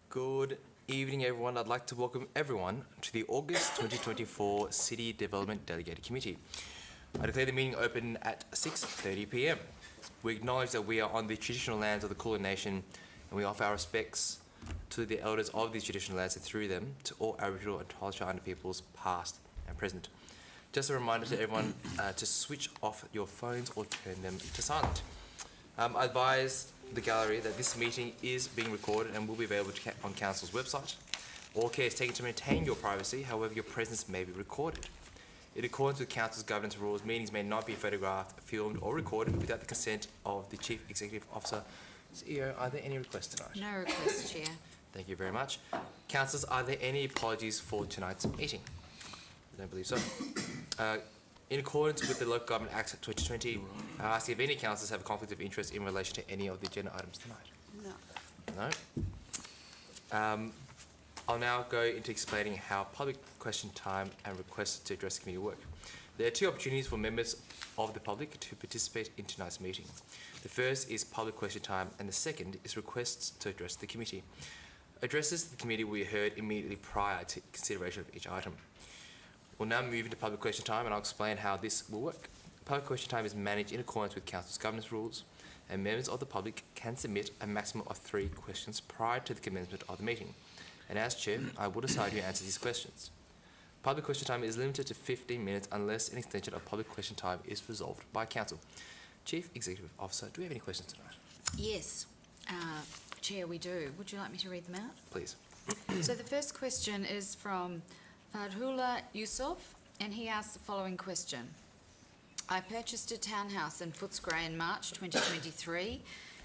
Good evening, everyone. I'd like to welcome everyone to the August 2024 City Development Delegated Committee. I declare the meeting open at 6:30 p.m. We acknowledge that we are on the traditional lands of the Cawley Nation, and we offer our respects to the elders of these traditional lands and through them to all Aboriginal and Torres Strait Islander peoples past and present. Just a reminder to everyone to switch off your phones or turn them to silent. I advise the gallery that this meeting is being recorded and will be available on Council's website. All care is taken to maintain your privacy, however your presence may be recorded. In accordance with Council's governance rules, meetings may not be photographed, filmed or recorded without the consent of the Chief Executive Officer. CEO, are there any requests tonight? No requests, Chair. Thank you very much. Councillors, are there any apologies for tonight's meeting? I don't believe so. In accordance with the Local Government Act 2020, I ask if any councillors have a conflict of interest in relation to any of the agenda items tonight. No. I'll now go into explaining how public question time and requests to address the committee work. There are two opportunities for members of the public to participate in tonight's meeting. The first is public question time, and the second is requests to address the committee. Addresses to the committee will be heard immediately prior to consideration of each item. We'll now move into public question time, and I'll explain how this will work. Public question time is managed in accordance with Council's governance rules, and members of the public can submit a maximum of 3 questions prior to the commencement of the meeting. And as Chair, I will decide who answers these questions. Public question time is limited to 15 minutes unless an extension of public question time is resolved by Council. Chief Executive Officer, do we have any questions tonight? Yes, Chair, we do. Would you like me to read them out? Please. So the first question is from Fadhullah Yusuf, and he asks the following question. I purchased a townhouse in Footscray in March 2023.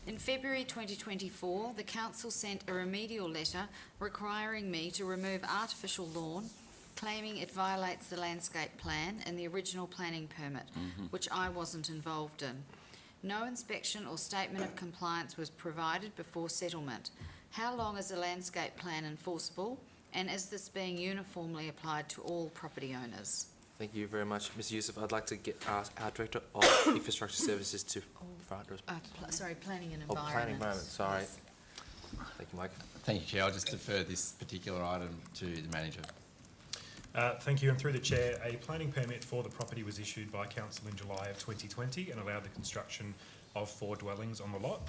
In February 2024, the council sent a remedial letter requiring me to remove artificial lawn, claiming it violates the landscape plan and the original planning permit, which I wasn't involved in. No inspection or statement of compliance was provided before settlement. How long is the landscape plan enforceable, and is this being uniformly applied to all property owners? Thank you very much, Mr. Yusuf. I'd like to ask our Director of Infrastructure Services to provide Planning and Environment. Planning and Environment, sorry. Yes. Thank you, Mike. Thank you, Chair. I'll just defer this particular item to the Manager. Thank you, and through the Chair, a planning permit for the property was issued by Council in July of 2020 and allowed the construction of 4 dwellings on the lot.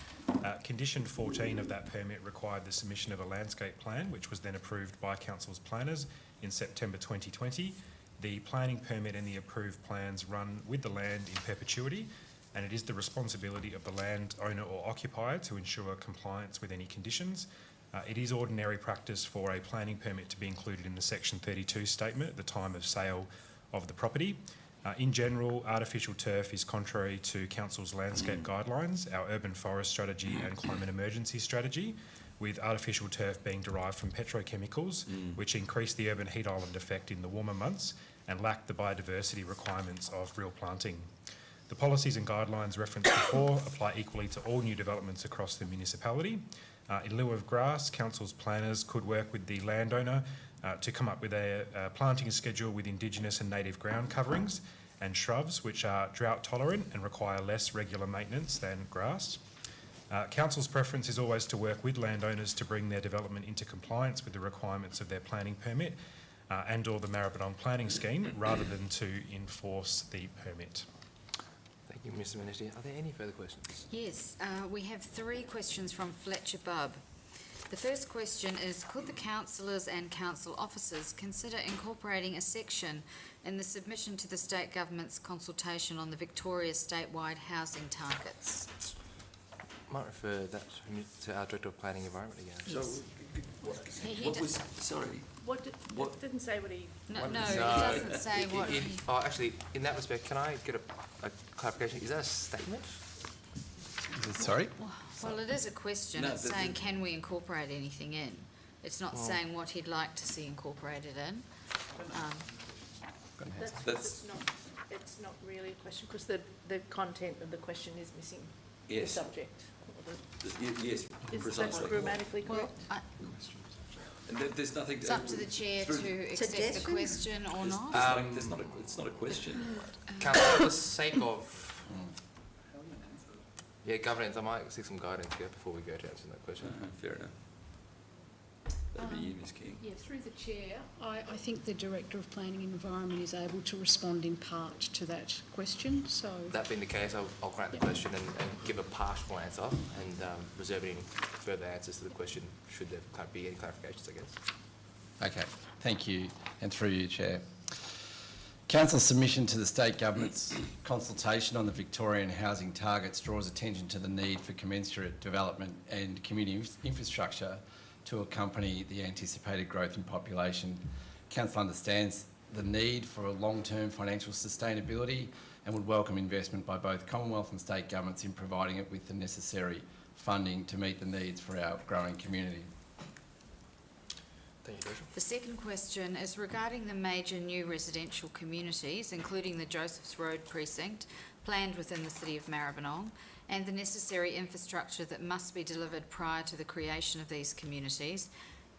Condition 14 of that permit required the submission of a landscape plan, which was then approved by Council's planners in September 2020. The planning permit and the approved plans run with the land in perpetuity, and it is the responsibility of the landowner or occupier to ensure compliance with any conditions. It is ordinary practice for a planning permit to be included in the Section 32 statement at the time of sale of the property. In general, artificial turf is contrary to Council's landscape guidelines, our urban forest strategy and climate emergency strategy, with artificial turf being derived from petrochemicals, which increase the urban heat island effect in the warmer months and lack the biodiversity requirements of real planting. The policies and guidelines referenced before apply equally to all new developments across the municipality. In lieu of grass, Council's planners could work with the landowner to come up with a planting schedule with Indigenous and native ground coverings and shrubs which are drought tolerant and require less regular maintenance than grass. Council's preference is always to work with landowners to bring their development into compliance with the requirements of their planning permit and or the Maribyrnong planning scheme rather than to enforce the permit. Thank you, Mr. Minister. Are there any further questions? Yes, we have 3 questions from Fletcher Bubb. The first question is, could the councillors and council officers consider incorporating a section in the submission to the state government's consultation on the Victoria statewide housing targets? Might refer that to our Director of Planning and Environment again. Yes. What didn't say what he... No, he doesn't say what he... Oh, actually, in that respect, can I get a clarification? Is that a statement? Sorry? Well, it is a question. No, it's saying, can we incorporate anything in? It's not saying what he'd like to see incorporated in. It's not really a question because the content of the question is missing the subject. Yes, Is precisely. that grammatically correct? And there's nothing. It's up to the chair to accept the question or not. It's not a question. Councillor, for the sake of governance, I might seek some guidance here before we go to answering that question. Fair enough. That'd be you, Ms King. Yeah, through the chair, I think the Director of Planning and Environment is able to respond in part to that question, so... That being the case, I'll grant the question and give a partial answer and reserve any further answers to the question should there be any clarifications, I guess. Okay, thank you. And through you, Chair. Council's submission to the State Government's consultation on the Victorian housing targets draws attention to the need for commensurate development and community infrastructure to accompany the anticipated growth in population. Council understands the need for a long-term financial sustainability and would welcome investment by both Commonwealth and state governments in providing it with the necessary funding to meet the needs for our growing community. Thank you, Rachel. The second question is regarding the major new residential communities, including the Joseph's Road precinct, planned within the City of Maribyrnong, and the necessary infrastructure that must be delivered prior to the creation of these communities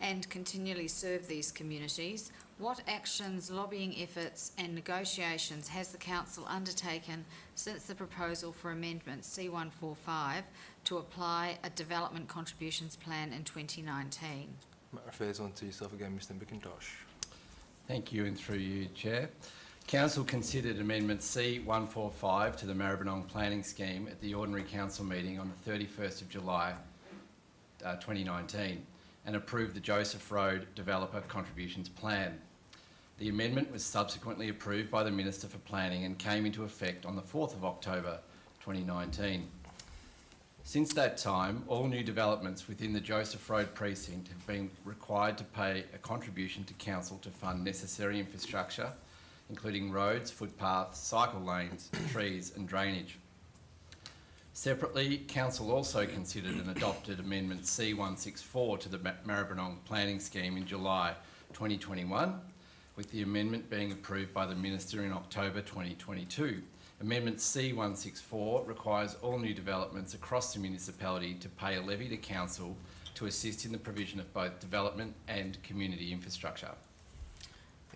and continually serve these communities. What actions, lobbying efforts and negotiations has the Council undertaken since the proposal for Amendment C145 to apply a development contributions plan in 2019? That refers on to yourself again, Mr McIntosh. Thank you, and through you, Chair. Council considered Amendment C145 to the Maribyrnong Planning Scheme at the Ordinary Council meeting on the 31st of July 2019 and approved the Joseph Road Developer Contributions Plan. The amendment was subsequently approved by the Minister for Planning and came into effect on the 4th of October 2019. Since that time, all new developments within the Joseph Road precinct have been required to pay a contribution to Council to fund necessary infrastructure, including roads, footpaths, cycle lanes, trees and drainage. Separately, Council also considered and adopted Amendment C164 to the Maribyrnong Planning Scheme in July 2021, with the amendment being approved by the Minister in October 2022. Amendment C164 requires all new developments across the municipality to pay a levy to Council to assist in the provision of both development and community infrastructure.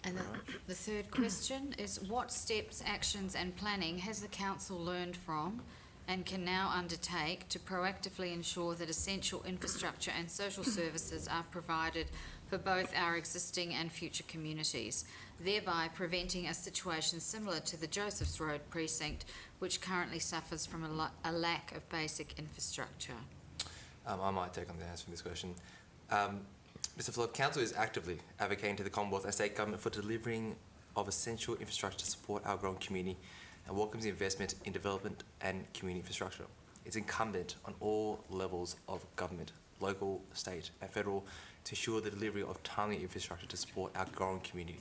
And the third question is, what steps, actions and planning has the Council learned from and can now undertake to proactively ensure that essential infrastructure and social services are provided for both our existing and future communities, thereby preventing a situation similar to the Joseph's Road precinct, which currently suffers from a lack of basic infrastructure? I might take on the answer for this question. Mr Flood, Council is actively advocating to the Commonwealth and State Government for delivering of essential infrastructure to support our growing community and welcomes investment in development and community infrastructure. It's incumbent on all levels of government, local, state and federal, to ensure the delivery of timely infrastructure to support our growing community.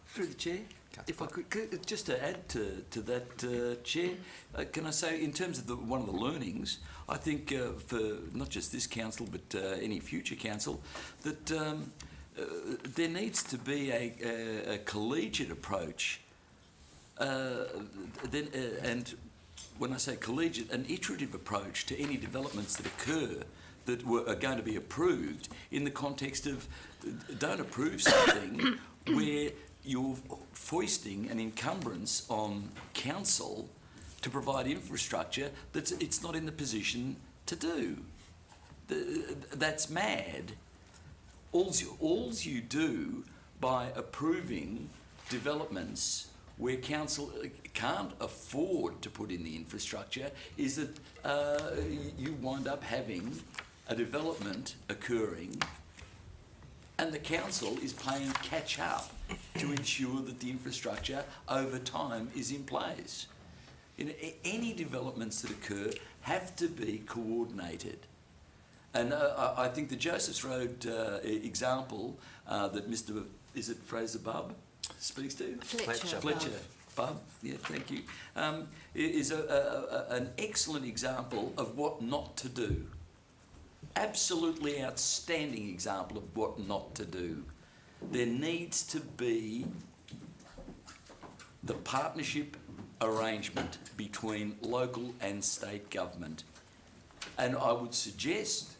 Through the chair, if I could, just to add to that, Chair, can I say, in terms of one of the learnings, I think for not just this council but any future council, that there needs to be a collegiate approach. And when I say collegiate, an iterative approach to any developments that occur that are going to be approved in the context of, don't approve something where you're foisting an encumbrance on council to provide infrastructure that it's not in the position to do. That's mad. All's you do by approving developments where council can't afford to put in the infrastructure is that you wind up having a development occurring and the council is playing catch up to ensure that the infrastructure over time is in place. Any developments that occur have to be coordinated. And I think the Joseph's Road example that Mr. Is it Fraser Bubb speaks to? Fletcher. Bubb, yeah, thank you. Is an excellent example of what not to do. Absolutely outstanding example of what not to do. There needs to be the partnership arrangement between local and state government. And I would suggest,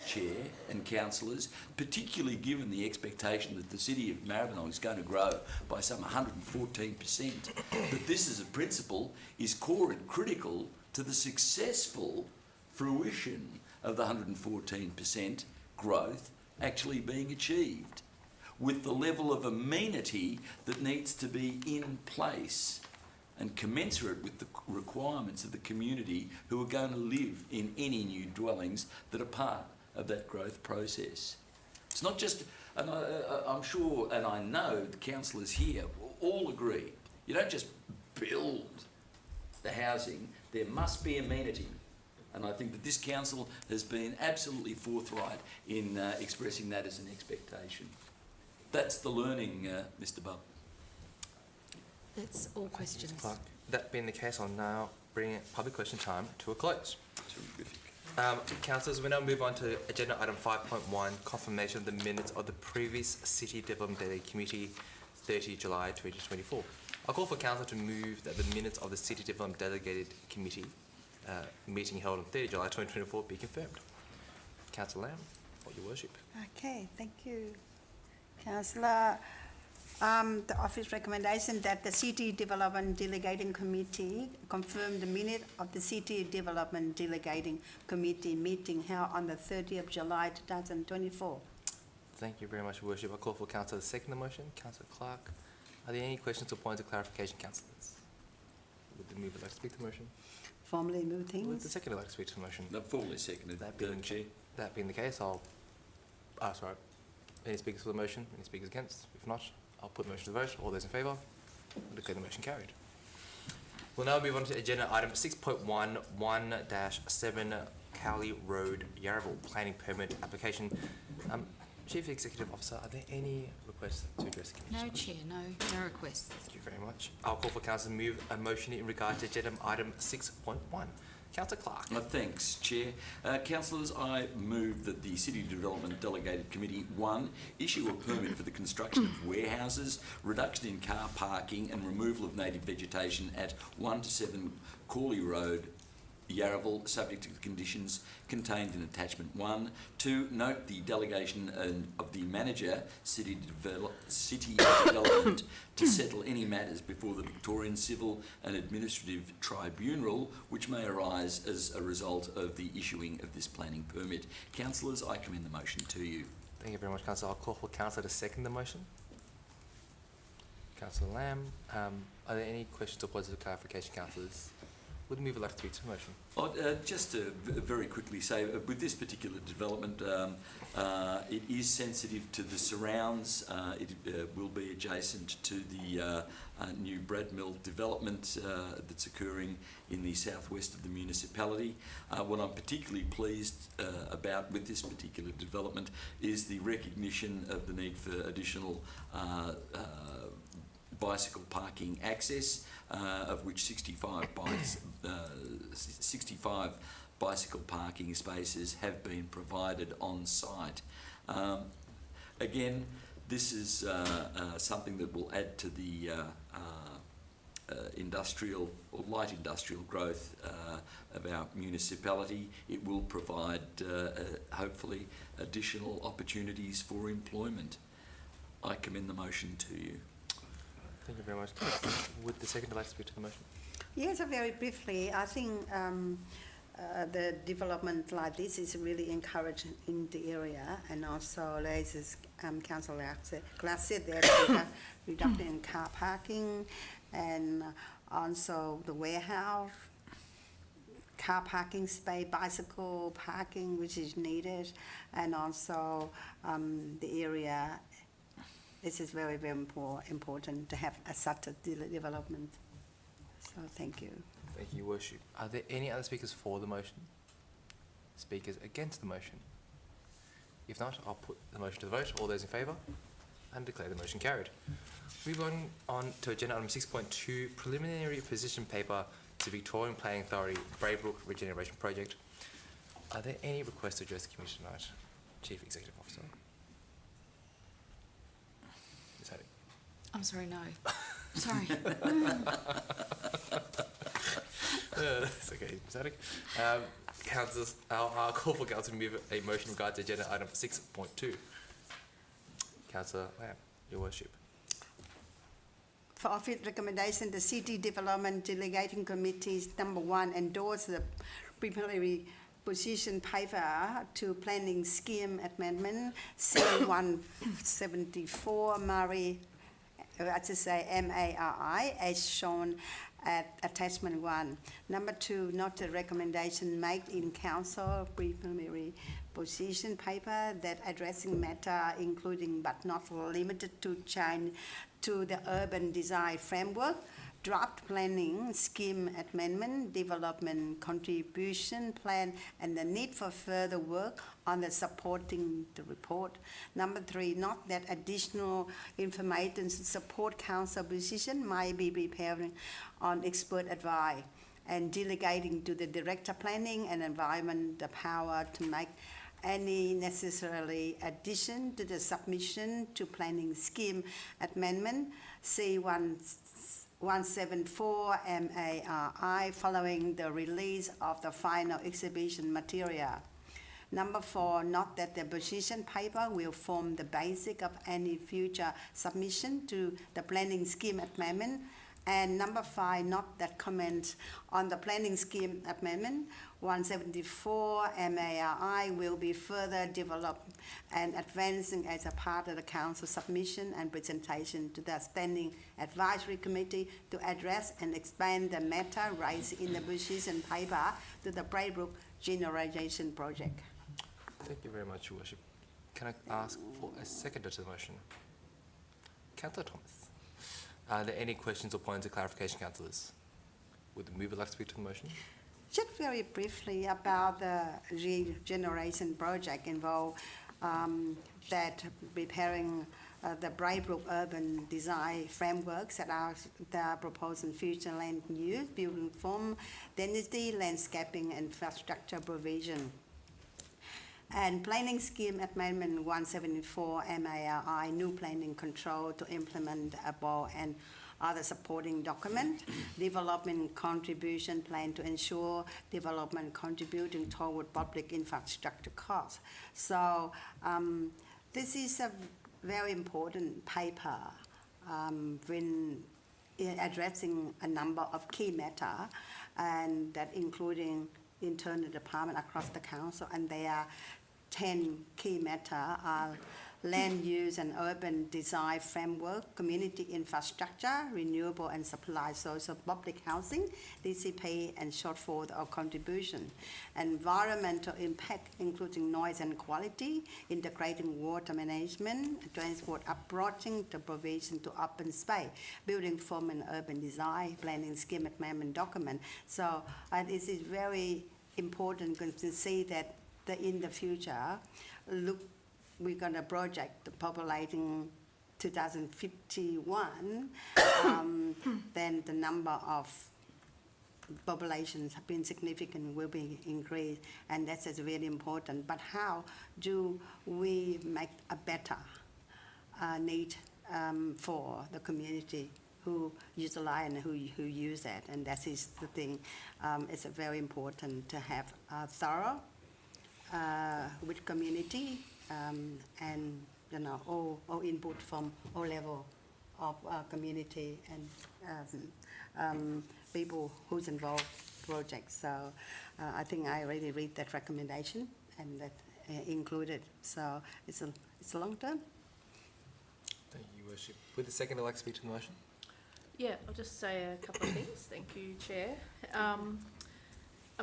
Chair and councillors, particularly given the expectation that the city of Maribyrnong is going to grow by some 114%, that this as a principle is core and critical to the successful fruition of the 114% growth actually being achieved, with the level of amenity that needs to be in place and commensurate with the requirements of the community who are going to live in any new dwellings that are part of that growth process. It's not just, and I'm sure and I know the councillors here all agree, you don't just build the housing, there must be amenity. And I think that this council has been absolutely forthright in expressing that as an expectation. That's the learning, Mr. Bubb. That's all questions. Clark. That being the case, I'll now bring public question time to a close. Terrific. Councillors, we now move on to agenda item 5.1, confirmation of the minutes of the previous City Development Delegated Committee, 30 July 2024. I'll call for council to move that the minutes of the City Development Delegated Committee meeting held on 30 July 2024 be confirmed. Councillor Lamb, what your worship. Okay, thank you, Councillor. The office recommendation that the City Development Delegating Committee confirm the minute of the City Development Delegating Committee meeting held on the 30th of July 2024. Thank you very much, your worship. I'll call for councillor to second the motion. Councillor Clark, are there any questions or points of clarification, councillors? Would the mover like to speak to the motion? Formally move Would the things. seconder like to speak to the motion? No, formally seconded, Chair. That being the case, any speakers for the motion? Any speakers against? If not, I'll put the motion to the vote. All those in favour? I declare the motion carried. We'll now move on to agenda item 6.1, 1-7 Cawley Road, Yarraville, planning permit application. Chief Executive Officer, are there any requests to address the committee? No, Chair, no requests. Thank you very much. I'll call for council to move a motion in regard to agenda item 6.1. Councillor Clark. Thanks, Chair. Councillors, I move that the City Development Delegated Committee, 1, issue a permit for the construction of warehouses, reduction in car parking and removal of native vegetation at 1-7 Cawley Road, Yarraville, subject to the conditions contained in attachment 1. 2, note the delegation of the manager, City Development, to settle any matters before the Victorian Civil and Administrative Tribunal which may arise as a result of the issuing of this planning permit. Councillors, I commend the motion to you. Thank you very much, Councillor. I'll call for councillor to second the motion. Councillor Lamb, are there any questions or points of clarification, councillors? Would the mover like to speak to the motion? Just to very quickly say, with this particular development, it is sensitive to the surrounds. It will be adjacent to the new Brad Mill development that's occurring in the southwest of the municipality. What I'm particularly pleased about with this particular development is the recognition of the need for additional bicycle parking access, of which 65 bicycle parking spaces have been provided on site. Again, this is something that will add to the industrial or light industrial growth of our municipality. It will provide, hopefully, additional opportunities for employment. I commend the motion to you. Thank you very much. Would the seconder like to speak to the motion? Yes, very briefly, I think the development like this is really encouraged in the area, and also as Councillor Clark said, there's a reduction in car parking, and also the warehouse, car parking space, bicycle parking which is needed, and also the area. This is very, very important to have such a development. So thank you. Thank you, Worship. Are there any other speakers for the motion? Speakers against the motion? If not, I'll put the motion to the vote. All those in favour? And declare the motion carried. Moving on to agenda item 6.2, preliminary position paper to Victorian Planning Authority, Braybrook Regeneration Project. Are there any requests to address the Commission tonight? Chief Executive Officer. I'm sorry, no. Sorry. It's okay, Sadik. Councillors, I'll call for council to move a motion in regard to agenda item 6.2. Councillor Lamb, your worship. For office recommendation, the City Development Delegating Committee's number 1 endorse the preliminary position paper to planning scheme amendment C174 MARI, MARI, as shown at attachment 1. Number 2, note the recommendation made in council preliminary position paper that addressing matter including but not limited to change to the urban design framework, draft planning scheme amendment, development contribution plan, and the need for further work on the supporting the report. Number 3, note that additional information to support council position might be preparing on expert advice and delegating to the Director Planning and Environment the power to make any necessarily addition to the submission to planning scheme amendment C174 MARI following the release of the final exhibition material. Number 4, note that the position paper will form the basis of any future submission to the planning scheme amendment. And number 5, note that comments on the planning scheme amendment 174 MARI will be further developed and advancing as a part of the council submission and presentation to the Standing Advisory Committee to address and expand the matter raised in the position paper to the Braybrook Regeneration project. Thank you very much, Your Worship. Can I ask for a seconder to the motion? Councillor Thomas. Are there any questions or points of clarification, councillors? Would the mover like to speak to the motion? Just very briefly about the Regeneration project involved that preparing the Braybrook urban design framework set out the proposed future land use, building form, density, landscaping, and infrastructure provision. And planning scheme amendment 174 MARI, new planning control to implement a BOR and other supporting document, development contribution plan to ensure development contributing toward public infrastructure costs. So this is a very important paper when addressing a number of key matter, and that including internal department across the council, and there are 10 key matter are land use and urban design framework, community infrastructure, renewable and supply source of public housing, DCP and shortfall of contribution, environmental impact including noise and quality, integrating water management, transport approaching to provision to open space, building form and urban design, planning scheme amendment document. So this is very important to see that in the future, we're going to project populating 2051, then the number of populations have been significant, will be increased, and that's really important. But how do we make a better need for the community who utilize and who use that? And that is the thing. It's very important to have a thorough with community and all input from all level of community and people who's involved projects. So I think I already read that recommendation and that included. So it's a long term. Thank you, Your Worship. Would the seconder like to speak to the motion? Yeah, I'll just say a couple of things. Thank you, Chair. I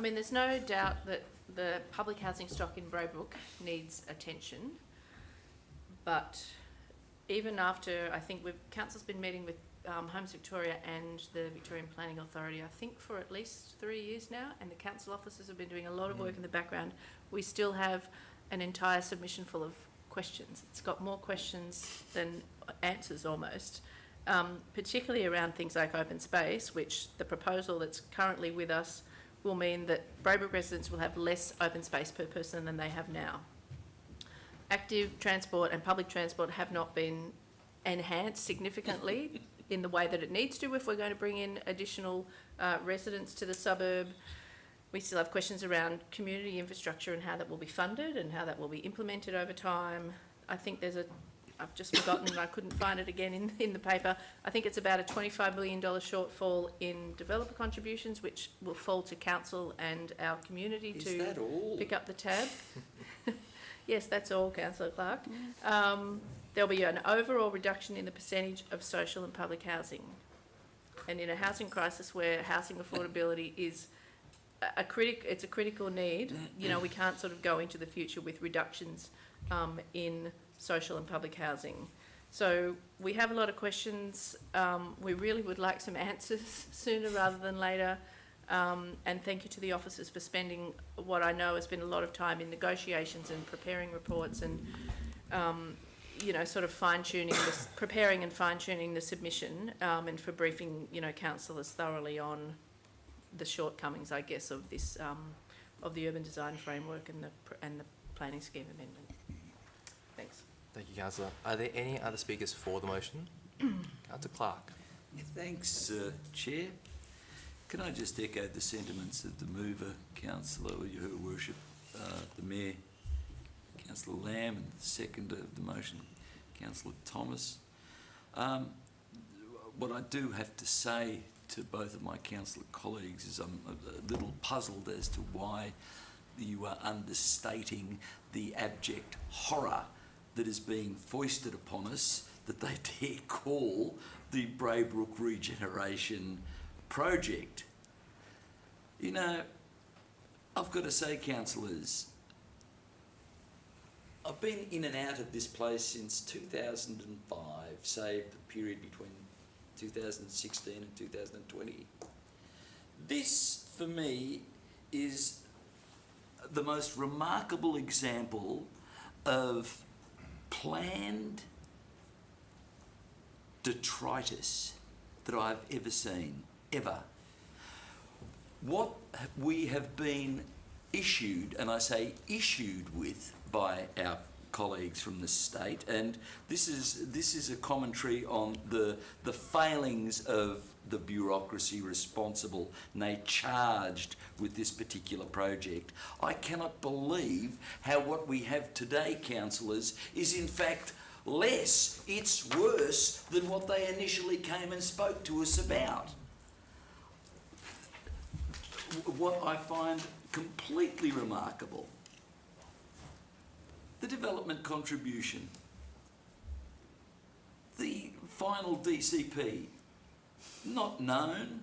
mean, there's no doubt that the public housing stock in Braybrook needs attention, but even after, I think Council's been meeting with Homes Victoria and the Victorian Planning Authority, I think for at least 3 years now, and the council officers have been doing a lot of work in the background. We still have an entire submission full of questions. It's got more questions than answers almost, particularly around things like open space, which the proposal that's currently with us will mean that Braybrook residents will have less open space per person than they have now. Active transport and public transport have not been enhanced significantly in the way that it needs to if we're going to bring in additional residents to the suburb. We still have questions around community infrastructure and how that will be funded and how that will be implemented over time. I think there's I've just forgotten, I couldn't find it again in the paper. I think it's about a $25 million shortfall in developer contributions, which will fall to council and our community Is to that all? pick up the tab. Yes, that's all, Councillor Clark. There'll be an overall reduction in the percentage of social and public housing. And in a housing crisis where housing affordability is it's a critical need, you know, we can't sort of go into the future with reductions in social and public housing. So we have a lot of questions. We really would like some answers sooner rather than later. And thank you to the officers for spending what I know has been a lot of time in negotiations and preparing reports and, you know, sort of fine-tuning, preparing and fine-tuning the submission, and for briefing, you know, councillors thoroughly on the shortcomings, I guess, of this, of the urban design framework and the planning scheme amendment. Thanks. Thank you, Councillor. Are there any other speakers for the motion? Councillor Clark. Yeah, thanks, Chair. Can I just echo the sentiments of the mover, Councillor, Her Worship, the Mayor, Councillor Lamb, and the seconder of the motion, Councillor Thomas. What I do have to say to both of my councillor colleagues is I'm a little puzzled as to why you are understating the abject horror that is being foisted upon us that they dare call the Braybrook Regeneration project. You know, I've got to say, councillors, I've been in and out of this place since 2005, save the period between 2016 and 2020. This, for me, is the most remarkable example of planned detritus that I've ever seen, ever. What we have been issued, and I say issued with, by our colleagues from the state, and this is a commentary on the failings of the bureaucracy responsible and they charged with this particular project. I cannot believe how what we have today, councillors, is in fact less, it's worse than what they initially came and spoke to us about. What I find completely remarkable, the development contribution, the final DCP, not known,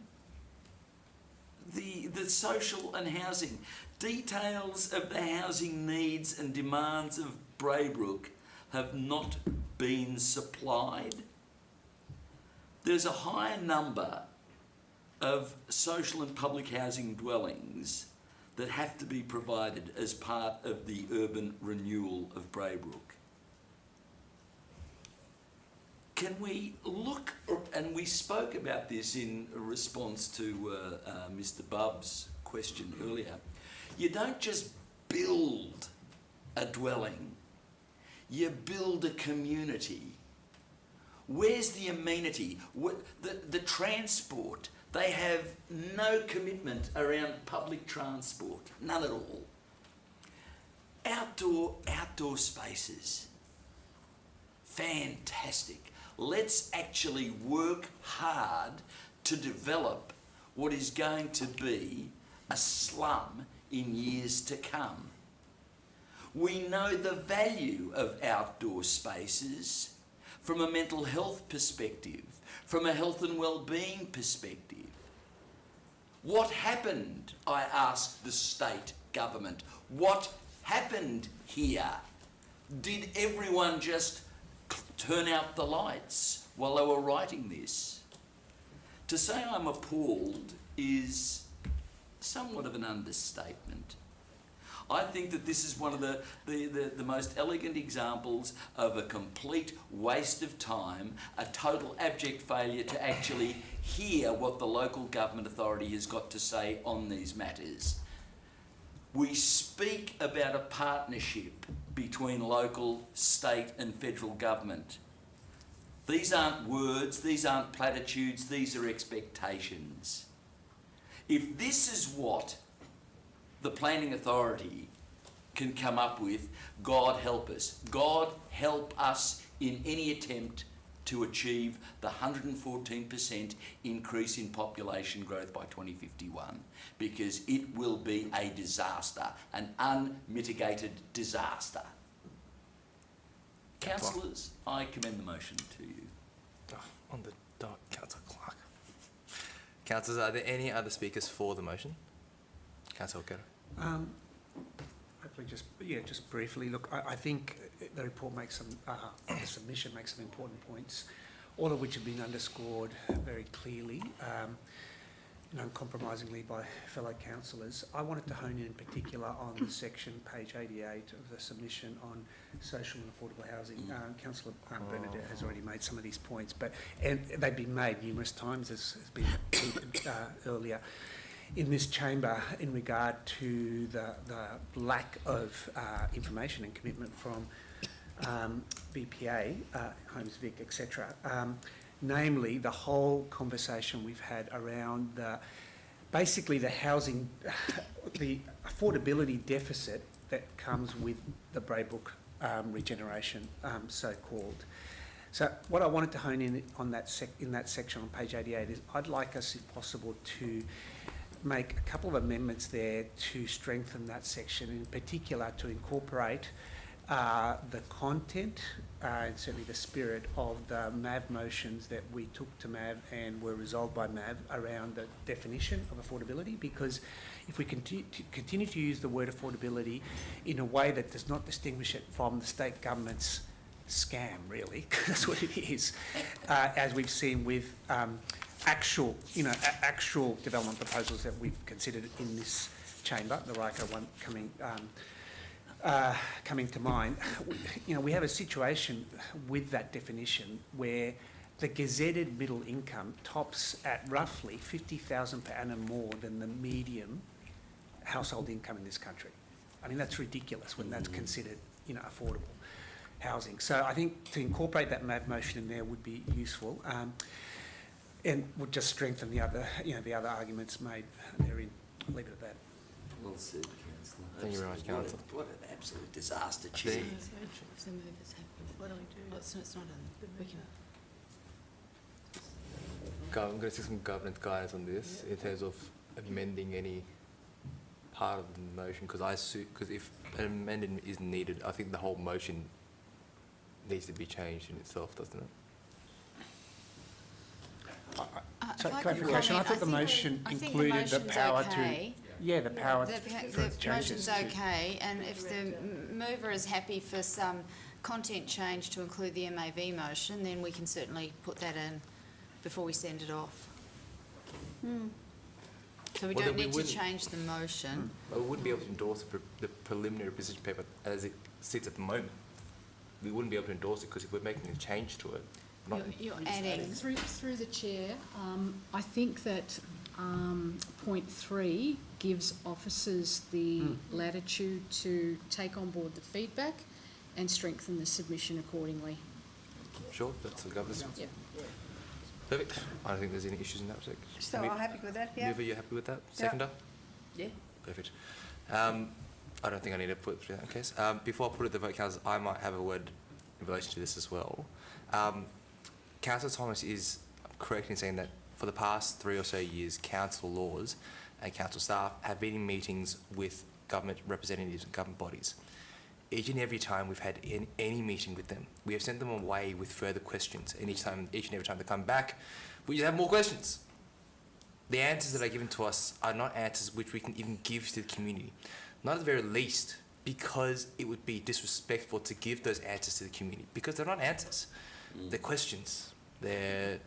the social and housing, details of the housing needs and demands of Braybrook have not been supplied. There's a higher number of social and public housing dwellings that have to be provided as part of the urban renewal of Braybrook. Can we look, and we spoke about this in response to Mr. Bubb's question earlier, you don't just build a dwelling, you build a community. Where's the amenity? The transport? They have no commitment around public transport, none at all. Outdoor spaces, fantastic. Let's actually work hard to develop what is going to be a slum in years to come. We know the value of outdoor spaces from a mental health perspective, from a health and well-being perspective. What happened, I asked the state government, what happened here? Did everyone just turn out the lights while they were writing this? To say I'm appalled is somewhat of an understatement. I think that this is one of the most elegant examples of a complete waste of time, a total abject failure to actually hear what the local government authority has got to say on these matters. We speak about a partnership between local, state and federal government. These aren't words, these aren't platitudes, these are expectations. If this is what the planning authority can come up with, God help us. God help us in any attempt to achieve the 114% increase in population growth by 2051, because it will be a disaster, an unmitigated disaster. Councillors, I commend the motion to you. Oh, on the dot, Councillor Clark. Councillors, are there any other speakers for the motion? Councillor O'Gara. Hopefully just briefly, look, I think the report makes some, the submission makes some important points, all of which have been underscored very clearly, uncompromisingly by fellow councillors. I wanted to hone in particular on the section, page 88 of the submission on social and affordable housing. Councillor Bernadette has already made some of these points, and they've been made numerous times, as has been repeated earlier in this chamber, in regard to the lack of information and commitment from BPA, Homes Vic, etc. Namely, the whole conversation we've had around basically the housing, the affordability deficit that comes with the Braybrook regeneration, so-called. So what I wanted to hone in on in that section on page 88 is I'd like us, if possible, to make a couple of amendments there to strengthen that section, in particular to incorporate the content and certainly the spirit of the MAV motions that we took to MAV and were resolved by MAV around the definition of affordability, because if we continue to use the word affordability in a way that does not distinguish it from the state government's scam, really, that's what it is, as we've seen with actual development proposals that we've considered in this chamber, the Ryco one coming to mind. We have a situation with that definition where the gazetted middle income tops at roughly $50,000 per annum more than the median household income in this country. I mean, that's ridiculous when that's considered, affordable housing. So I think to incorporate that MAV motion in there would be useful. And would just strengthen the other arguments made therein. I'll leave it at that. Well said, Councillor. Thank you very much, Councillor. What an absolute disaster, Chair. If the mover's happy. What do we do? Oh, it's not in. We can. I'm going to see some government guidance on this in terms of amending any part of the motion, because if an amendment is needed, I think the whole motion needs to be changed in itself, doesn't it? So clarification, I thought the motion included the power to... Yeah, the power the to motion's okay, and if the mover is happy for some content change to include the MAV motion, then we can certainly put that in before we send it off. So we Well, don't then we need to wouldn't- change the motion. But we wouldn't be able to endorse the preliminary position paper as it sits at the moment. We wouldn't be able to endorse it because if we're making a change to it, You're adding. Through the chair, I think that point 3 gives officers the latitude to take on board the feedback and strengthen the submission accordingly. sure, that's the governor's. Yep. Perfect. I don't think there's any issues in that respect. So I'm happy with that, yeah? Mover, you happy with that? Seconder? Yeah. Perfect. I don't think I need to put it through that case. Before I put it to the vote, Councillors, I might have a word in relation to this as well. Councillor Thomas is correct in saying that for the past 3 or so years, council laws and council staff have been in meetings with government representatives and government bodies. Each and every time we've had any meeting with them, we have sent them away with further questions. And each and every time they come back, we just have more questions. The answers that are given to us are not answers which we can even give to the community. Not at the very least, because it would be disrespectful to give those answers to the community, because they're not answers. They're questions. They're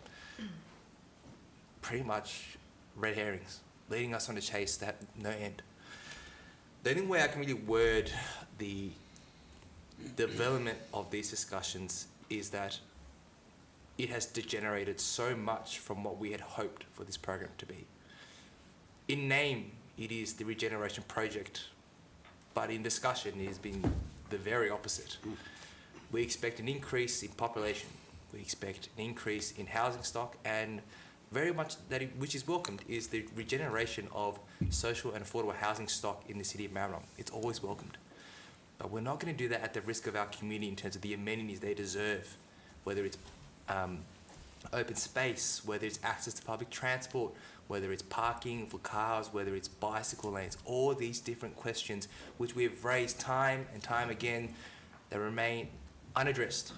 pretty much red herrings, leading us on a chase that no end. The only way I can really word the development of these discussions is that it has degenerated so much from what we had hoped for this program to be. In name, it is the Regeneration project, but in discussion, it has been the very opposite. We expect an increase in population. We expect an increase in housing stock, and very much which is welcomed, is the regeneration of social and affordable housing stock in the city of Maribyrnong. It's always welcomed. But we're not going to do that at the risk of our community in terms of the amenities they deserve, whether it's open space, whether it's access to public transport, whether it's parking for cars, whether it's bicycle lanes, all these different questions which we have raised time and time again that remain unaddressed.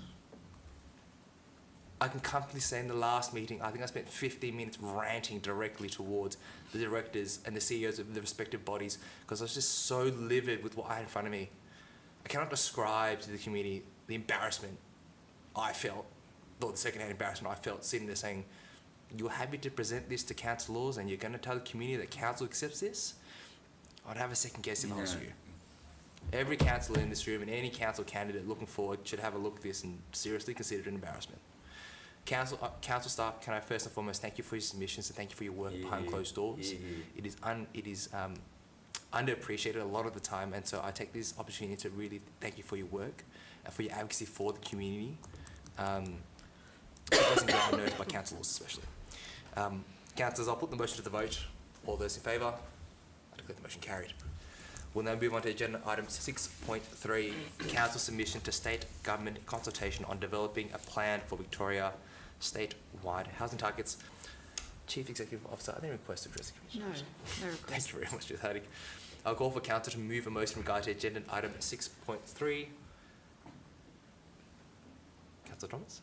I can comfortably say in the last meeting, I think I spent 15 minutes ranting directly towards the directors and the CEOs of the respective bodies because I was just so livid with what I had in front of me. I cannot describe to the community the embarrassment I felt, or the second-hand embarrassment I felt sitting there saying, you're happy to present this to councillors and you're going to tell the community that council accepts this? I'd have a second guess if I was you. Every councillor in this room and any council candidate looking forward should have a look at this and seriously consider it an embarrassment. Council staff, can I first and foremost thank you for your submissions and thank you for your work behind closed doors. It is underappreciated a lot of the time, and so I take this opportunity to really thank you for your work and for your advocacy for the community. It doesn't get unnerved by councillors especially. Councillors, I'll put the motion to the vote. All those in favour? I declare the motion carried. We'll now move on to agenda item 6.3, council submission to state government consultation on developing a plan for Victoria statewide housing targets. Chief Executive Officer, are there any requests to address the Commission? No request. Thank you very much, Ms. Haddock. I'll call for council to move a motion regarding agenda item 6.3. Councillor Thomas?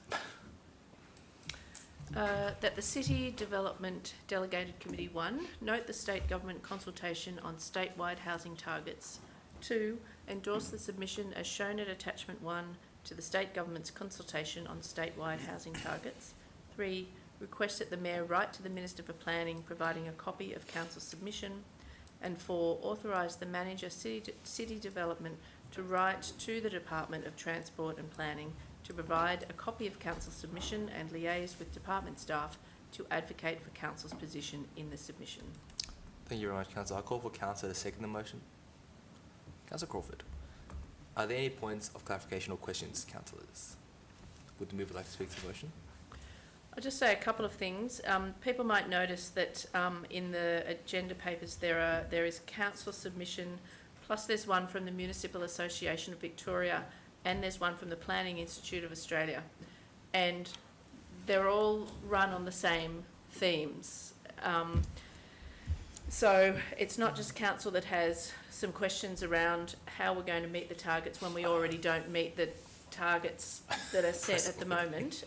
That the City Development Delegated Committee 1 note the state government consultation on statewide housing targets. 2. Endorse the submission as shown at attachment 1 to the state government's consultation on statewide housing targets. 3. Request that the Mayor write to the Minister for Planning providing a copy of Council's submission. And 4. Authorise the Manager City Development to write to the Department of Transport and Planning to provide a copy of Council's submission and liaise with department staff to advocate for Council's position in the submission. Thank you very much, Councillor. I'll call for Councillor to second the motion. Councillor Crawford, are there any points of clarification or questions, councillors? Would the mover like to speak to the motion? I'll just say a couple of things. People might notice that in the agenda papers there is council submission, plus there's one from the Municipal Association of Victoria, and there's one from the Planning Institute of Australia, and they're all run on the same themes. So it's not just council that has some questions around how we're going to meet the targets when we already don't meet the targets that are set at the moment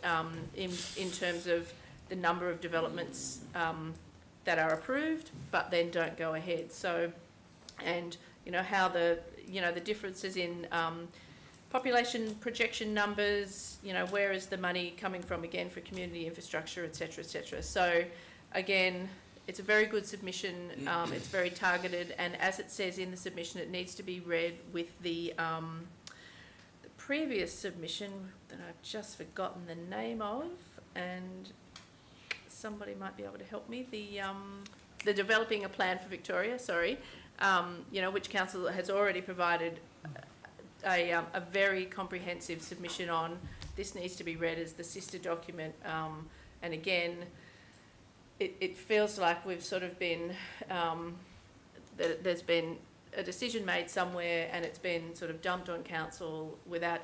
in terms of the number of developments that are approved but then don't go ahead. So, and how the differences in population projection numbers, where is the money coming from again for community infrastructure, et cetera, et cetera. So again, it's a very good submission, it's very targeted, and as it says in the submission, it needs to be read with the previous submission that I've just forgotten the name of, and somebody might be able to help me, the Developing a Plan for Victoria, which council has already provided a very comprehensive submission on. This needs to be read as the sister document, and again, it feels like we've sort of been, there's been a decision made somewhere and it's been sort of dumped on council without,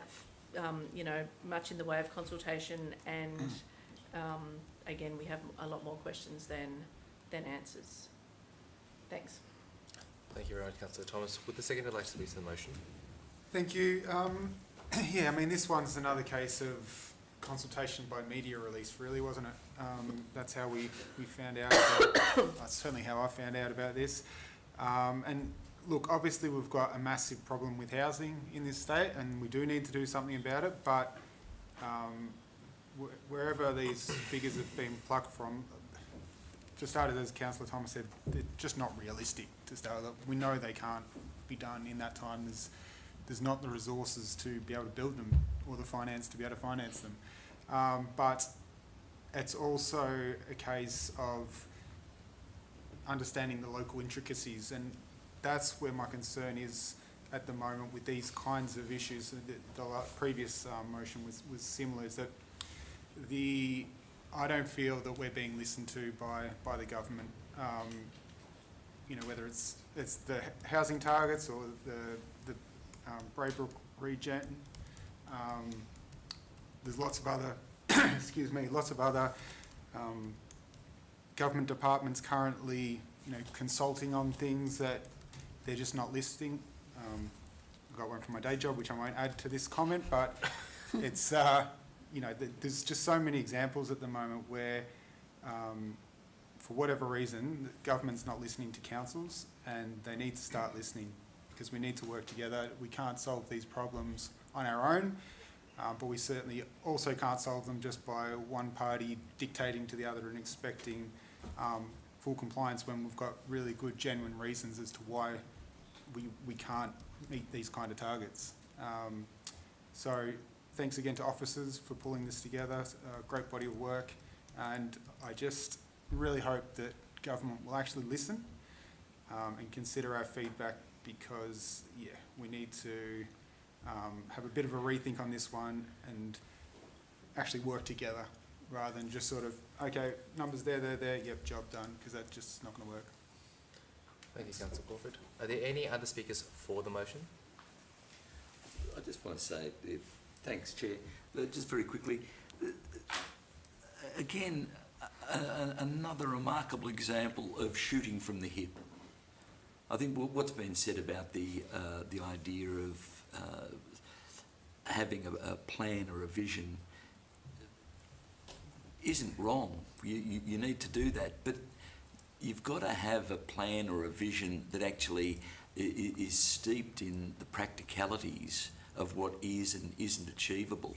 much in the way of consultation, and again, we have a lot more questions than answers. Thanks. Thank you very much, Councillor Thomas. Would the seconder like to speak to the motion? Thank you. This one's another case of consultation by media release, really, wasn't it? That's how we found out that's certainly how I found out about this. And look, obviously we've got a massive problem with housing in this state and we do need to do something about it, but wherever these figures have been plucked from, for starters, as Councillor Thomas said, they're just not realistic to start with. We know they can't be done in that time. There's not the resources to be able to build them or the finance to be able to finance them. But it's also a case of understanding the local intricacies, and that's where my concern is at the moment with these kinds of issues. The previous motion was similar, is that I don't feel that we're being listened to by the government. Whether it's the housing targets or the Braybrook Regen. There's lots of other, excuse me, lots of other government departments currently, consulting on things that they're just not listing. I've got one from my day job, which I won't add to this comment, but it's, there's just so many examples at the moment where, for whatever reason, the government's not listening to councils, and they need to start listening, because we need to work together. We can't solve these problems on our own, but we certainly also can't solve them just by one party dictating to the other and expecting full compliance when we've got really good, genuine reasons as to why we can't meet these kind of targets. So thanks again to officers for pulling this together, a great body of work, and I just really hope that government will actually listen and consider our feedback, because we need to have a bit of a rethink on this one and actually work together rather than just sort of, okay, numbers there, yep, job done, because that's just not going to work. Thank you, Councillor Crawford. Are there any other speakers for the motion? I just want to say, thanks, Chair. Just very quickly, again, another remarkable example of shooting from the hip. I think what's been said about the idea of having a plan or a vision isn't wrong. You need to do that, but you've got to have a plan or a vision that actually is steeped in the practicalities of what is and isn't achievable.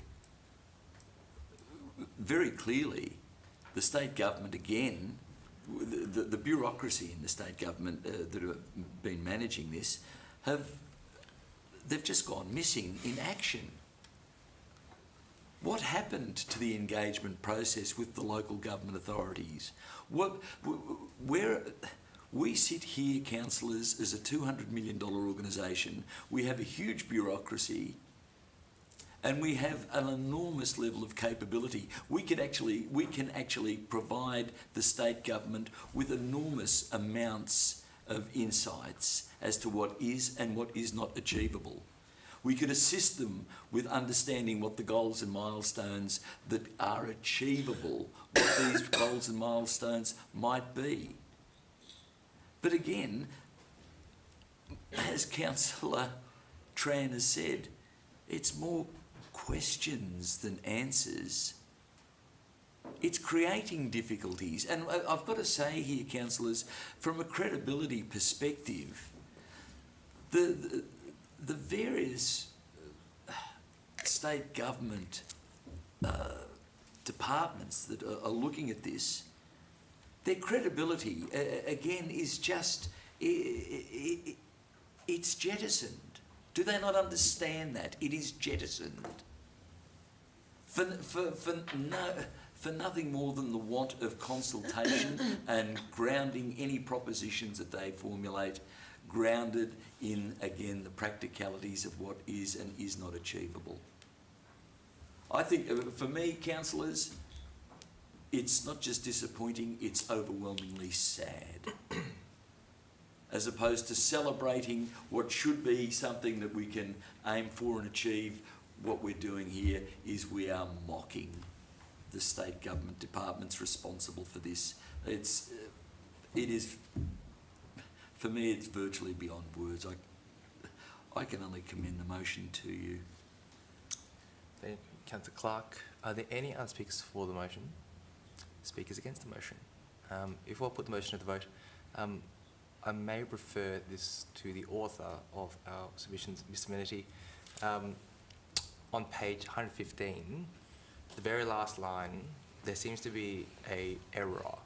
Very clearly, the state government, again, the bureaucracy in the state government that have been managing this, they've just gone missing in action. What happened to the engagement process with the local government authorities? Where we sit here, councillors, as a $200 million organisation. We have a huge bureaucracy, and we have an enormous level of capability. We can actually provide the state government with enormous amounts of insights as to what is and what is not achievable. We could assist them with understanding what the goals and milestones that are achievable, what these goals and milestones might be. But again, as Councillor Tran has said, it's more questions than answers. It's creating difficulties. And I've got to say here, councillors, from a credibility perspective, the various state government departments that are looking at this, their credibility, again, is just, it's jettisoned. Do they not understand that? It is jettisoned. For nothing more than the want of consultation and grounding any propositions that they formulate, grounded in, again, the practicalities of what is and is not achievable. I think, for me, councillors, it's not just disappointing, it's overwhelmingly sad. As opposed to celebrating what should be something that we can aim for and achieve, what we're doing here is we are mocking the state government departments responsible for this. It is, for me, it's virtually beyond words. I can only commend the motion to you. Thank you, Councillor Clark. Are there any other speakers for the motion? Speakers against the motion? If we'll put the motion to the vote, I may refer this to the author of our submissions, Mr. Menity. On page 115, the very last line, there seems to be an error.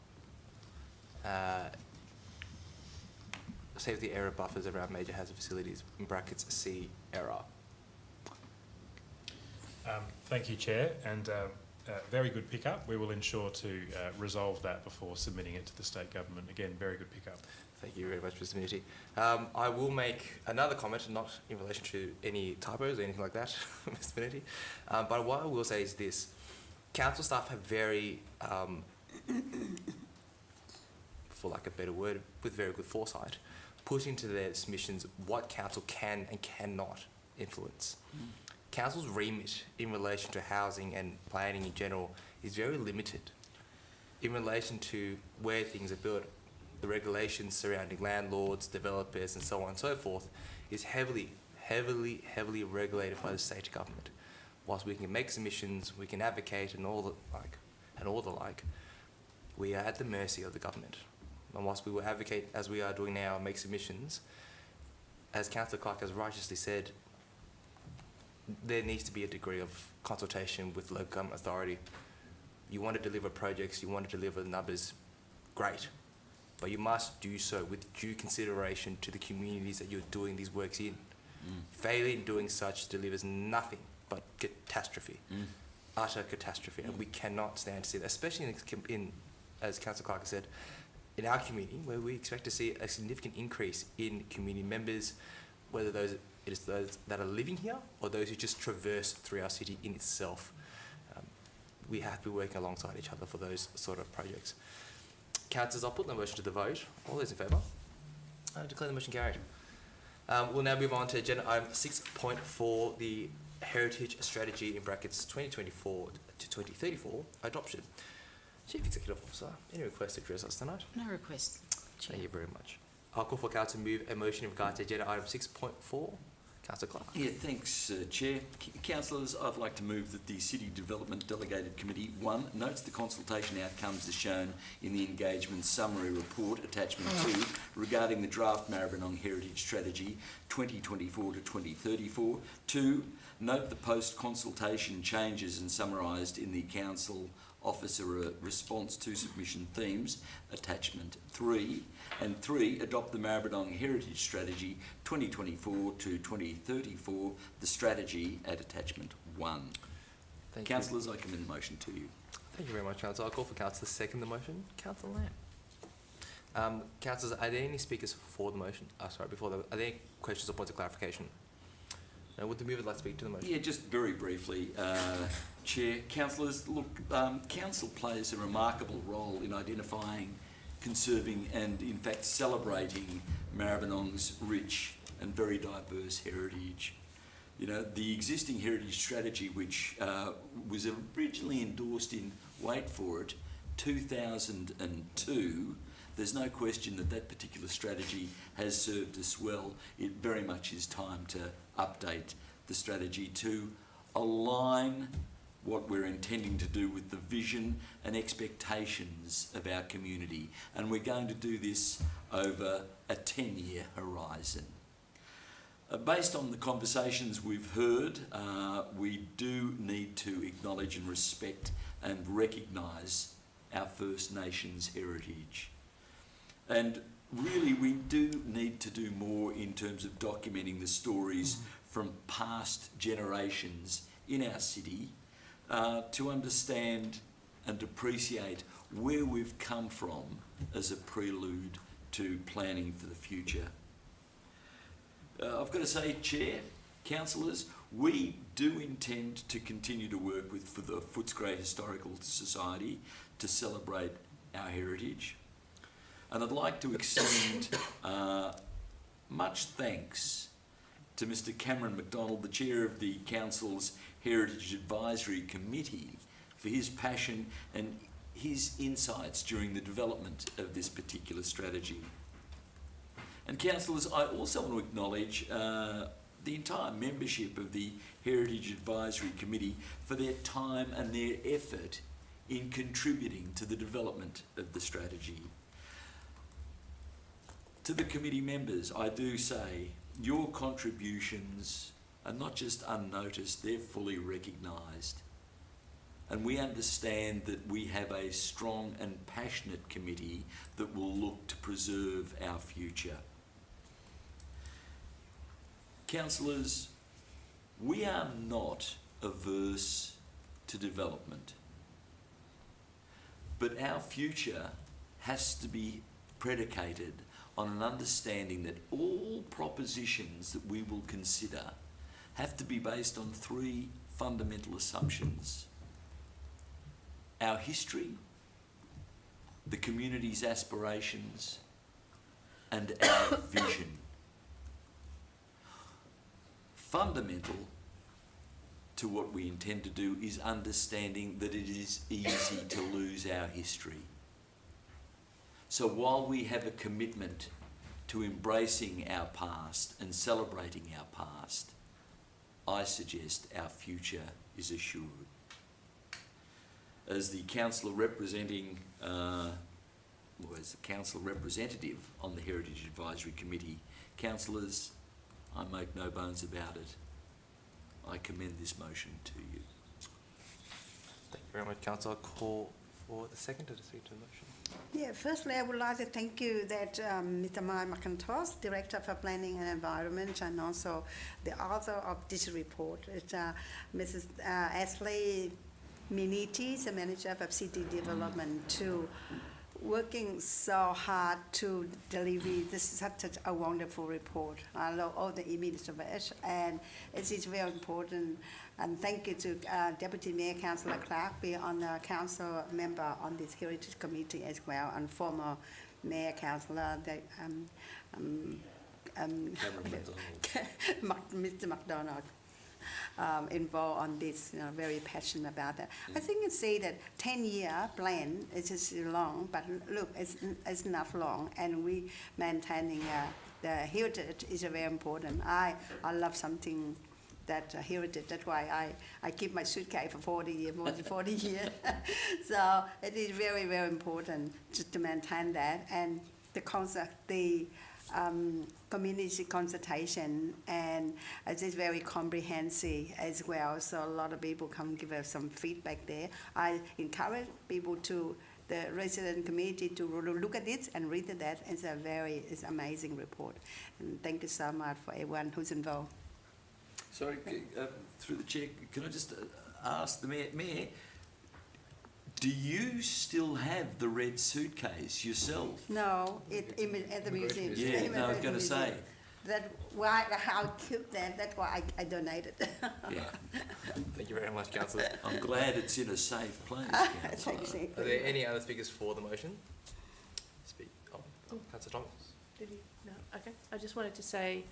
Save the error buffers around major hazard facilities, in brackets C error. Thank you, Chair, and very good pickup. We will ensure to resolve that before submitting it to the state government. Again, very good pickup. Thank you very much, Mr. Menity. I will make another comment, not in relation to any typos or anything like that, Mr. Menity, but what I will say is this. Council staff have very, for lack of a better word, with very good foresight, put into their submissions what council can and cannot influence. Council's remit in relation to housing and planning in general is very limited. In relation to where things are built, the regulations surrounding landlords, developers, and so on and so forth is heavily regulated by the state government. Whilst we can make submissions, we can advocate and all the like, we are at the mercy of the government. And whilst we will advocate, as we are doing now, and make submissions, as Councillor Clark has righteously said, there needs to be a degree of consultation with local government authority. You want to deliver projects, you want to deliver numbers, great. But you must do so with due consideration to the communities that you're doing these works in. Failure in doing such delivers nothing but catastrophe, utter catastrophe, and we cannot stand to see that, especially in as Councillor Clark has said, in our community, where we expect to see a significant increase in community members, whether it is those that are living here or those who just traverse through our city in itself. We have to be working alongside each other for those sort of projects. Councillors, I'll put the motion to the vote. All those in favour? I declare the motion carried. We'll now move on to agenda item 6.4, the Heritage Strategy in brackets 2024 to 2034 adoption. Chief Executive Officer, any requests to address us tonight? No requests, Chair. Thank you very much. I'll call for Council to move a motion in regard to agenda item 6.4. Councillor Clark. Yeah, thanks, Chair. Councillors, I'd like to move that the City Development Delegated Committee, 1, notes the consultation outcomes as shown in the engagement summary report, attachment 2, regarding the draft Maribyrnong Heritage Strategy 2024 to 2034. 2, note the post-consultation changes and summarised in the Council Officer response to submission themes, attachment 3. And 3, adopt the Maribyrnong Heritage Strategy 2024 to 2034, the strategy at attachment 1. Thank Councillors, I commend the motion to you. Thank you very much, Councillor. I'll call for Councillor to second the motion. Councillor Lamb. Councillors, are there any speakers for the motion? Before that, are there any questions or points of clarification? No, would the mover like to speak to the motion? Yeah, just very briefly, Chair. Councillors, look, Council plays a remarkable role in identifying, conserving and in fact celebrating Maribyrnong's rich and very diverse heritage. You know, the existing heritage strategy, which was originally endorsed in, wait for it, 2002, there's no question that that particular strategy has served us well. It very much is time to update the strategy to align what we're intending to do with the vision and expectations of our community. And we're going to do this over a 10-year horizon. Based on the conversations we've heard, we do need to acknowledge and respect and recognise our First Nations heritage. And really we do need to do more in terms of documenting the stories from past generations in our city, to understand and appreciate where we've come from as a prelude to planning for the future. I've got to say, Chair, Councillors, we do intend to continue to work with the Footscray Historical Society to celebrate our heritage. And I'd like to extend much thanks to Mr. Cameron McDonald, the Chair of the Council's Heritage Advisory Committee, for his passion and his insights during the development of this particular strategy. And Councillors, I also want to acknowledge the entire membership of the Heritage Advisory Committee for their time and their effort in contributing to the development of the strategy. To the committee members, I do say your contributions are not just unnoticed, they're fully recognised. And we understand that we have a strong and passionate committee that will look to preserve our future. Councillors, we are not averse to development, but our future has to be predicated on an understanding that all propositions that we will consider have to be based on 3 fundamental assumptions: our history, the community's aspirations, and our vision. fundamental to what we intend to do is understanding that it is easy to lose our history. So while we have a commitment to embracing our past and celebrating our past, I suggest our future is assured. As the councillor representing, as the council representative on the Heritage Advisory Committee, councillors, I make no bones about it. I commend this motion to you. Thank you very much, Councillor. I'll call for the second to speak to the motion. Yeah, firstly, I would like to thank you that Mr. Mike McIntosh, Director for Planning and Environment, and also the author of this report. It's Mrs. Ashley Miniti, the Manager of City Development, to working so hard to deliver this such a wonderful report. I love all the images of it, and it is very important. And thank you to Deputy Mayor Councillor Clark, being on the council member on this Heritage Committee as well, and former Mayor Councillor Mr. McDonald. Involved on this, very passionate about that. I think you say that 10-year plan is just long, but look, it's not long, and we maintaining the heritage is very important. I love something that heritage. That's why I keep my suitcase for 40 years, more than 40 years. So it is very, very important just to maintain that, and the concept, the community consultation, and it is very comprehensive as well, so a lot of people come give us some feedback there. I encourage people to, the resident community, to look at it and read that. It's amazing report, and thank you so much for everyone who's involved. Sorry, through the chair, can I just ask the Mayor, do you still have the red suitcase yourself? No, at the museum. Yeah, no, I was going to say. That's why I keep that. That's why I donated. Yeah, Thank you very much, Councillor. I'm glad it's in a safe place, Councillor. Thanks, Nick. Are there any other speakers for the motion? Speak. Oh, Councillor Thomas. Did you? No. Okay. I just wanted to say,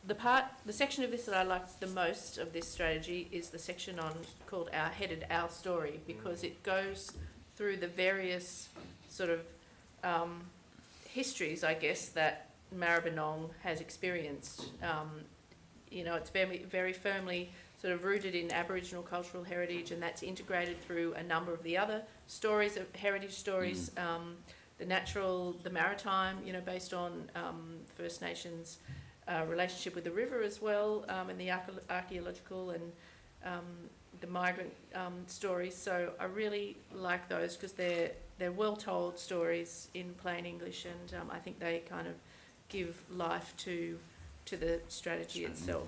the section of this that I liked the most of this strategy is the section called headed Our Story, because it goes through the various sort of histories, I guess, that Maribyrnong has experienced. It's very, very firmly sort of rooted in Aboriginal cultural heritage, and that's integrated through a number of the other stories, of heritage stories, the maritime, based on First Nations relationship with the river as well, and the archaeological and the migrant stories. So I really like those because they're well told stories in plain English, and I think they kind of give life to the strategy itself.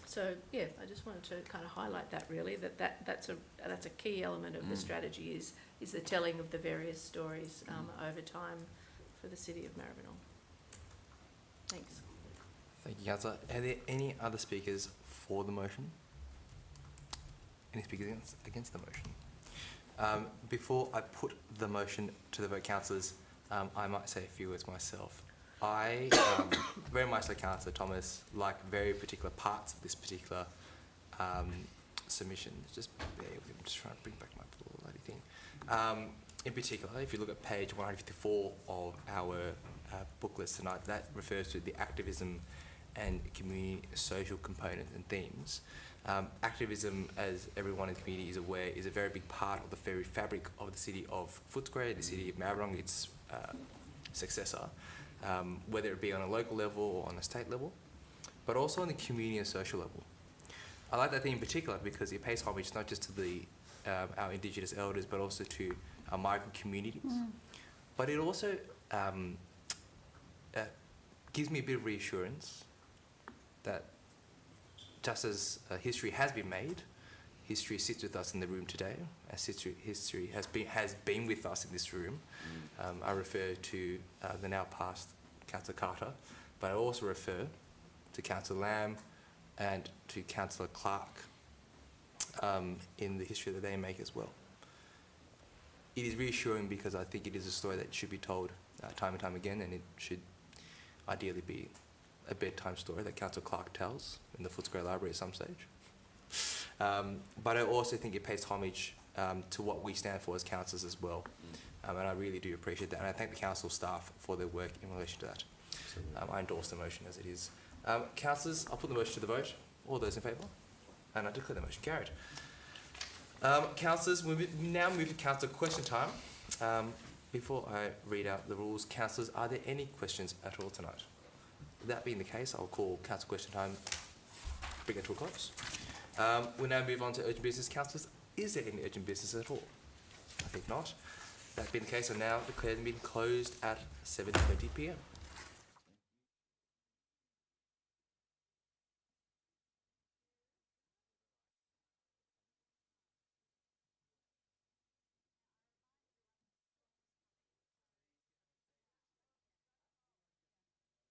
So yeah, I just wanted to kind of highlight that really, that's a key element of the strategy is the telling of the various stories over time for the city of Maribyrnong. Thanks. Thank you, Councillor. Are there any other speakers for the motion? Any speakers against the motion? Before I put the motion to the vote, councillors, I might say a few words myself. I, very much like Councillor Thomas, like very particular parts of this particular submission. Just bear with me, I'm just trying to bring back my little bloody thing. In particular, if you look at page 154 of our booklets tonight, that refers to the activism and community social component and themes. Activism, as everyone in the community is aware, is a very big part of the very fabric of the city of Footscray, the city of Maribyrnong, its successor, whether it be on a local level or on a state level, but also on the community and social level. I like that thing in particular because it pays homage not just to the our Indigenous elders, but also to our migrant communities. But it also gives me a bit of reassurance that just as history has been made, history sits with us in the room today, as history has been with us in this room. I refer to the now past Councillor Carter, but I also refer to Councillor Lamb and to Councillor Clark in the history that they make as well. It is reassuring because I think it is a story that should be told time and time again, and it should ideally be a bedtime story that Councillor Clark tells in the Footscray Library at some stage. But I also think it pays homage to what we stand for as councillors as well. And I really do appreciate that. And I thank the council staff for their work in relation to that. I endorse the motion as it is. Councillors, I'll put the motion to the vote. All those in favour? And I declare the motion carried. Councillors, we now move to councillor question time. Before I read out the rules, councillors, are there any questions at all tonight? That being the case, I'll call council question time, bring it to a close. We'll now move on to urgent business. Councillors, is there any urgent business at all? I think not. That being the case, I now declare the meeting closed at 7:20 p.m.